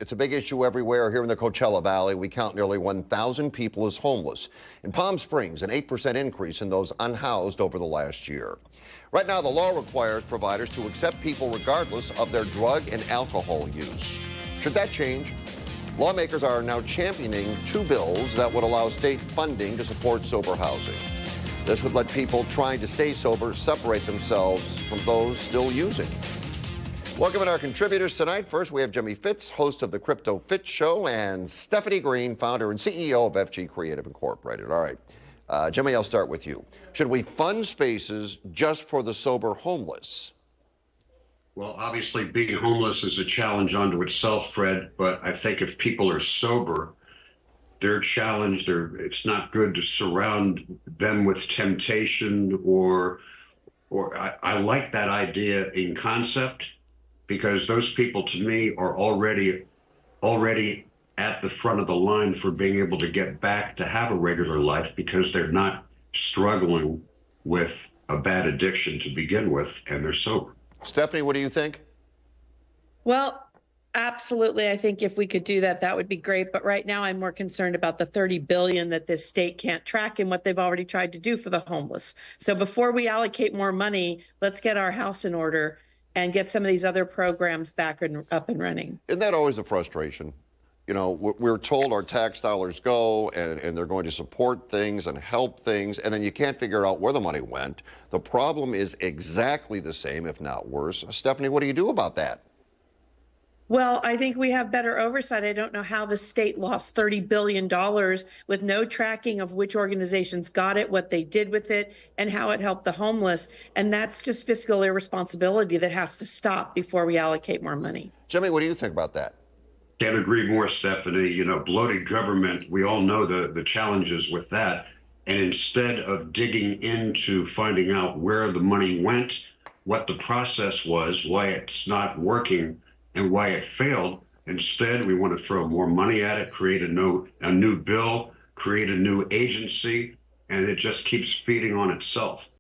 It's a big issue everywhere. Here in the Coachella Valley, we count nearly 1,000 people as homeless. In Palm Springs, an 8% increase in those unhoused over the last year. Right now, the law requires providers to accept people regardless of their drug and alcohol use. Should that change? Lawmakers are now championing two bills that would allow state funding to support sober housing. This would let people trying to stay sober separate themselves from those still using. Welcome to our contributors tonight. First, we have Jimmy Fitz, host of the Crypto Fitz Show, and Stephanie Green, founder and CEO of FG Creative Incorporated. All right, Jimmy, I'll start with you. Should we fund spaces just for the sober homeless? Well, obviously, being homeless is a challenge unto itself, Fred, but I think if people are sober, they're challenged, it's not good to surround them with temptation or I like that idea in concept, because those people to me are already at the front of the line for being able to get back to have a regular life because they're not struggling with a bad addiction to begin with and they're sober. Stephanie, what do you think? Well, absolutely. I think if we could do that, that would be great. But right now I'm more concerned about the $30 billion that this state can't track and what they've already tried to do for the homeless. So before we allocate more money, let's get our house in order and get some of these other programs back and up and running. Isn't that always a frustration? You know, we're told our tax dollars go and they're going to support things and help things, and then you can't figure out where the money went. The problem is exactly the same, if not worse. Stephanie, what do you do about that? Well, I think we have better oversight. I don't know how the state lost $30 billion with no tracking of which organizations got it, what they did with it, and how it helped the homeless. And that's just fiscal irresponsibility that has to stop before we allocate more money. Jimmy, what do you think about that? Can't agree more, Stephanie. You know, bloated government, we all know the challenges with that. And instead of digging into finding out where the money went, what the process was, why it's not working, and why it failed. Instead, we want to throw more money at it, create a new bill, create a new agency, and it just keeps feeding on itself.